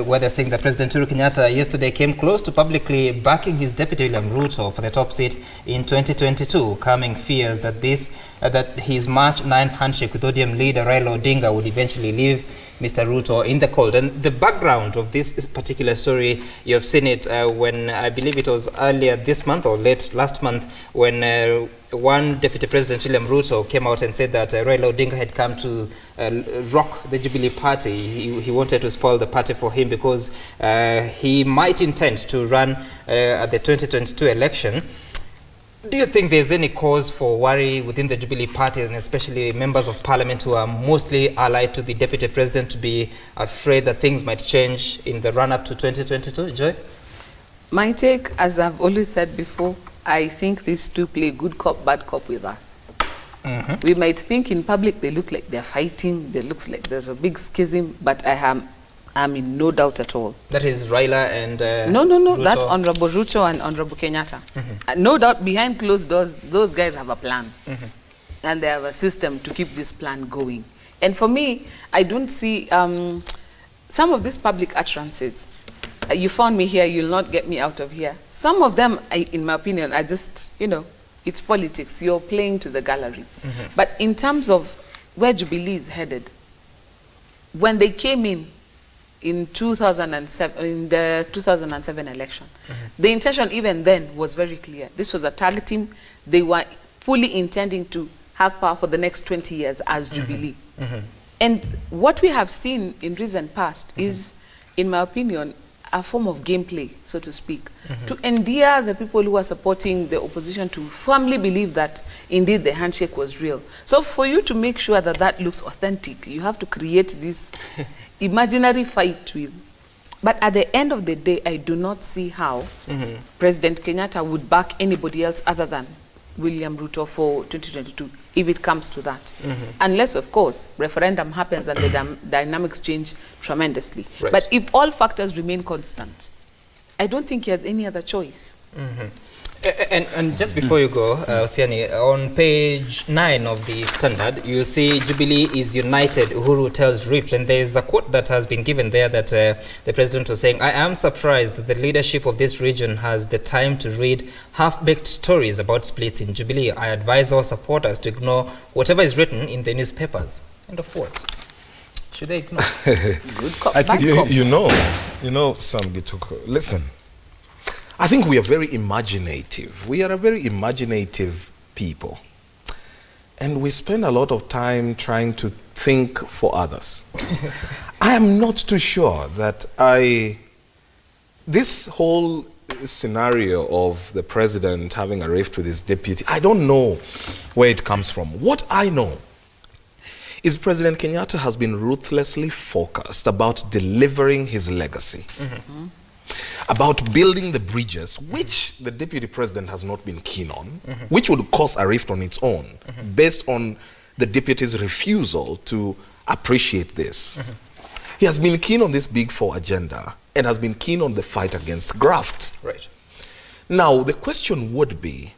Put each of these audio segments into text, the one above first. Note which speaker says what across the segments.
Speaker 1: where they're saying that President Uhuru Kenyatta yesterday came close to publicly backing his deputy William Ruto for the top seat in 2022, calming fears that that his March 9th handshake with ODM leader Raila Odinga would eventually leave Mr. Ruto in the cold. And the background of this particular story, you have seen it when I believe it was earlier this month or late last month when one Deputy President William Ruto came out and said that Raila Odinga had come to rock the Jubilee Party. He wanted to spoil the party for him because he might intend to run at the 2022 election. Do you think there's any cause for worry within the Jubilee Party, and especially members of Parliament who are mostly allied to the Deputy President, to be afraid that things might change in the run-up to 2022? Joy?
Speaker 2: My take, as I've always said before, I think these two play good cop, bad cop with us. We might think in public they look like they're fighting, there looks like there's a big schism, but I'm in no doubt at all. That
Speaker 1: is Raila and
Speaker 2: No, Ruto. That's Honorable Ruto and Honorable Kenyatta. No doubt behind closed doors, those guys have a plan. And they have a system to keep this plan going. And for me, I don't see some of these public utterances. You found me here, you'll not get me out of here. Some of them, in my opinion, are just, it's politics. You're playing to the gallery. But in terms of where Jubilee is headed, when they came in 2007, in the 2007 election, the intention even then was very clear. This was a target team. They were fully intending to have power for the next 20 years as Jubilee. And what we have seen in recent past is, in my opinion, a form of gameplay, so to speak, to endear the people who are supporting the opposition to firmly believe that indeed the handshake was real. So for you to make sure that that looks authentic, you have to create this imaginary fight with. But at the end of the day, I do not see how President Kenyatta would back anybody else other than William Ruto for 2022, if it comes to that. Unless, of course, referendum happens and the dynamics change tremendously. Right. But if all factors remain constant, I don't think he has any other choice.
Speaker 1: And just before you go, Siani, on page 9 of the Standard, you'll see Jubilee is united, Uhuru tells Rift. And there's a quote that has been given there that the president was saying, "I am surprised that the leadership of this region has the time to read half-baked stories about splits in Jubilee. I advise our supporters to ignore whatever is written in the newspapers." End of quote. Should they ignore?
Speaker 3: Good cop, I think you know, Sam Gituko, listen. I think we are very imaginative. We are a very imaginative people. And we spend a lot of time trying to think for others. I am not too sure that this whole scenario of the president having a rift with his deputy, I don't know where it comes from. What I know is President Kenyatta has been ruthlessly focused about delivering his legacy. About building the bridges, which the deputy president has not been keen on, which would cause a rift on its own, based on the deputy's refusal to appreciate this. He has been keen on this Big Four agenda and has been keen on the fight against graft.
Speaker 1: Right.
Speaker 3: Now, the question would be,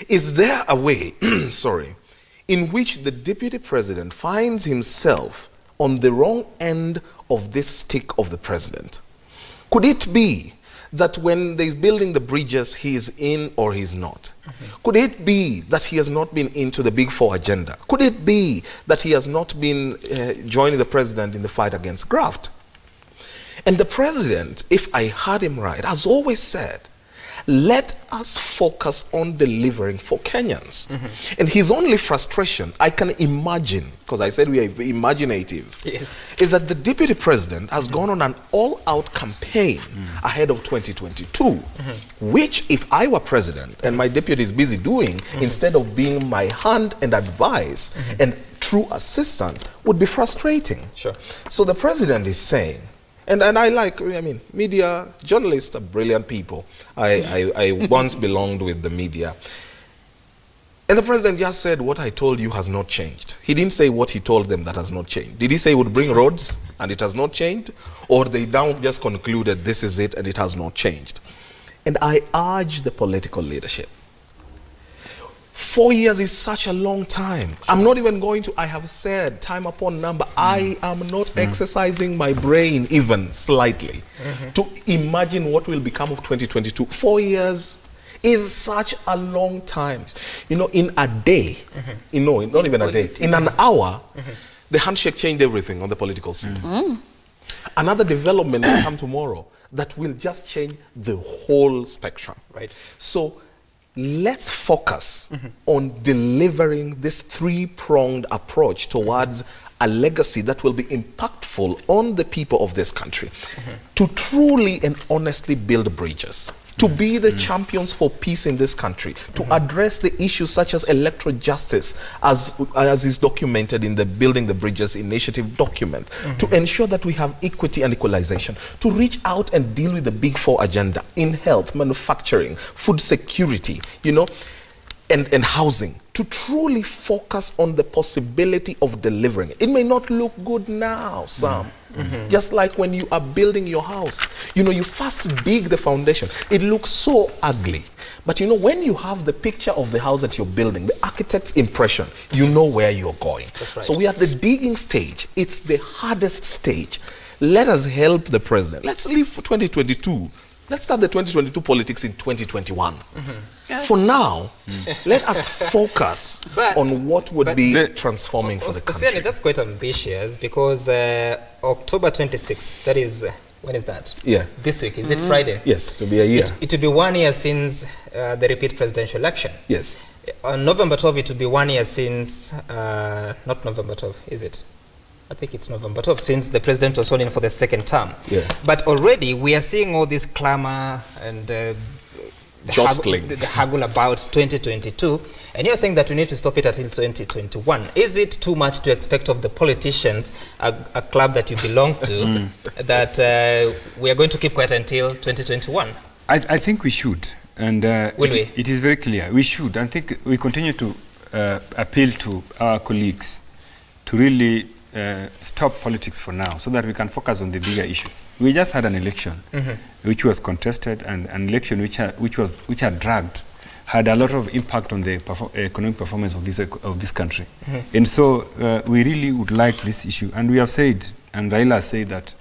Speaker 3: is there a way, in which the deputy president finds himself on the wrong end of this stick of the president? Could it be that when they're building the bridges, he is in or he's not? Could it be that he has not been into the Big Four agenda? Could it be that he has not been joining the president in the fight against graft? And the president, if I heard him right, has always said, let us focus on delivering for Kenyans. And his only frustration, I can imagine, because I said we are imaginative, is that the deputy president has gone on an all-out campaign ahead of 2022, which if I were president and my deputy is busy doing, instead of being my hand and advice and true assistant, would be frustrating. So the president is saying, and media journalists are brilliant people. I once belonged with the media. And the president just said, what I told you has not changed. He didn't say what he told them that has not changed. Did he say he would bring roads and it has not changed? Or they now just concluded this is it and it has not changed? And I urge the political leadership, 4 years is such a long time. I'm not even going to, I have said time upon number, I am not exercising my brain even slightly to imagine what will become of 2022. 4 years is such a long time. You know, in a day, you know, not even a day, in an hour, the handshake changed everything on the political scene. Another development will come tomorrow that will just change the whole spectrum.
Speaker 1: Right.
Speaker 3: So let's focus on delivering this three-pronged approach towards a legacy that will be impactful on the people of this country, to truly and honestly build bridges, to be the champions for peace in this country, to address the issues such as electoral justice, as is documented in the Building the Bridges Initiative document, to ensure that we have equity and equalization, to reach out and deal with the Big Four agenda in health, manufacturing, food security, you know, and housing, to truly focus on the possibility of delivering. It may not look good now, Sam. Just like when you are building your house, you know, you first dig the foundation. It looks so ugly. But you know, when you have the picture of the house that you're building, the architect's impression, you know where you're going.
Speaker 1: That's right.
Speaker 3: So we are at the digging stage. It's the hardest stage. Let us help the president. Let's leave for 2022. Let's start the 2022 politics in 2021. For now, let us focus on what would be transforming for the country.
Speaker 1: That's quite ambitious, because October 26th, that is, when is that?
Speaker 3: Yeah.
Speaker 1: This week, is it Friday?
Speaker 3: Yes, to be a year.
Speaker 1: It will be 1 year since the repeat presidential election.
Speaker 3: Yes.
Speaker 1: On November 12, it will be 1 year since, not November 12, is it? I think it's November 12, since the president was sworn in for the second term.
Speaker 3: Yeah.
Speaker 1: But already we are seeing all this clamor and the haggle about 2022, and you're saying that we need to stop it until 2021. Is it too much to expect of the politicians, a club that you belong to, that we are going to keep quiet until 2021?
Speaker 4: I think we should. And
Speaker 1: Will we?
Speaker 4: It is very clear. We should. I think we continue to appeal to our colleagues to really stop politics for now, so that we can focus on the bigger issues. We just had an election which was contested, and an election which had dragged, had a lot of impact on the economic performance of this country. And so we really would like this issue, and we have said, and Raila has said, that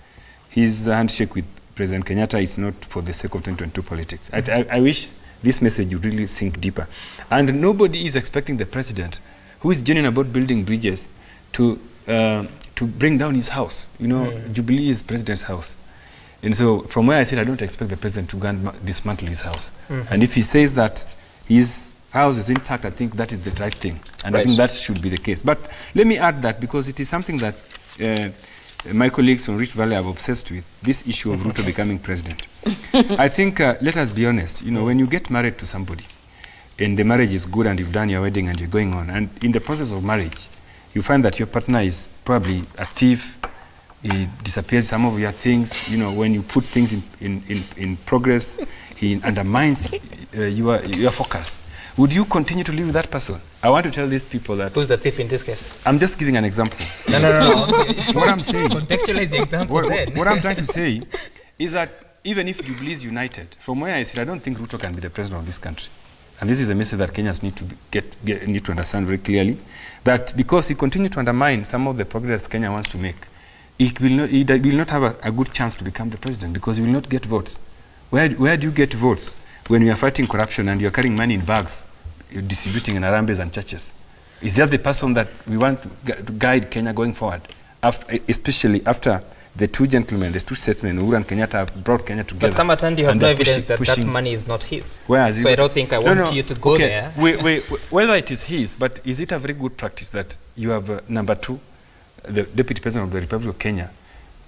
Speaker 4: his handshake with President Kenyatta is not for the sake of 2022 politics. I wish this message would really sink deeper. And nobody is expecting the president, who is genuine about building bridges, to bring down his house. You know, Jubilee is president's house. And so from where I said, I don't expect the president to go and dismantle his house. And if he says that his house is intact, I think that is the right thing. And I think that should be the case. But let me add that, because it is something that my colleagues from Rift Valley are obsessed with, this issue of Ruto becoming president. I think, let us be honest, you know, when you get married to somebody, and the marriage is good, and you've done your wedding and you're going on, and in the process of marriage, you find that your partner is probably a thief, he disappears some of your things. You know, when you put things in progress, he undermines your focus. Would you continue to live with that person? I want to tell these people that...
Speaker 1: Who's the thief in this case?
Speaker 4: I'm just giving an example.
Speaker 1: No.
Speaker 4: What I'm saying...
Speaker 1: Contextualize the example
Speaker 4: what I'm trying to say is that even if Jubilee is united, from where I sit, I don't think Ruto can be the president of this country. And this is a message that Kenyans need to understand very clearly, that because he continues to undermine some of the progress Kenya wants to make, he will not have a good chance to become the president, because he will not get votes. Where do you get votes when you are fighting corruption and you are carrying money in bags, you're distributing in arambes and churches? Is that the person that we want to guide Kenya going forward, especially after the two gentlemen, the two statesmen, Uhuru and Kenyatta, have brought Kenya together?
Speaker 1: But Samatandi, you have no evidence that that money is not his. So I don't think I want you to go there.
Speaker 4: Whether it is his, but is it a very good practice that you have number two, the Deputy President of the Republic of Kenya,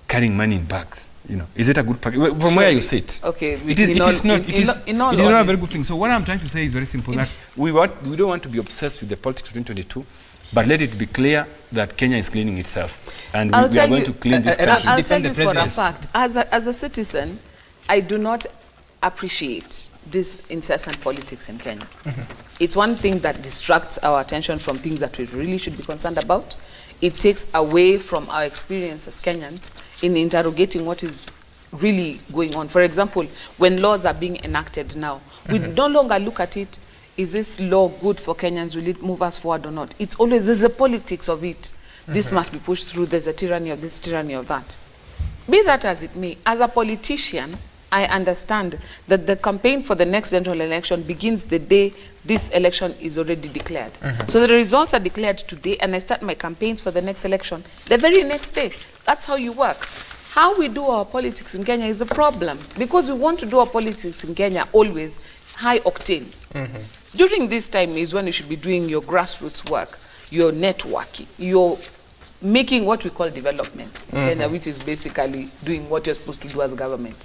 Speaker 4: carrying money in bags? You know, is it a good practice? From where you sit,
Speaker 2: okay,
Speaker 4: it is not a very good thing. So what I'm trying to say is very simple: that we don't want to be obsessed with the politics of 2022. But let it be clear that Kenya is cleaning itself, and we are going to clean this country.
Speaker 2: I'll tell you for a fact, as a citizen, I do not appreciate this incessant politics in Kenya. It's one thing that distracts our attention from things that we really should be concerned about. It takes away from our experience as Kenyans in interrogating what is really going on. For example, when laws are being enacted now, we no longer look at it is this law good for Kenyans? Will it move us forward or not? It's always, there's the politics of it. This must be pushed through. There's a tyranny of this, tyranny of that. Be that as it may, as a politician, I understand that the campaign for the next general election begins the day this election is already declared. So the results are declared today, and I start my campaigns for the next election the very next day. That's how you work. How we do our politics in Kenya is a problem, because we want to do our politics in Kenya always high octane. During this time is when you should be doing your grassroots work, your networking, your making what we call development in Kenya, which is basically doing what you're supposed to do as government.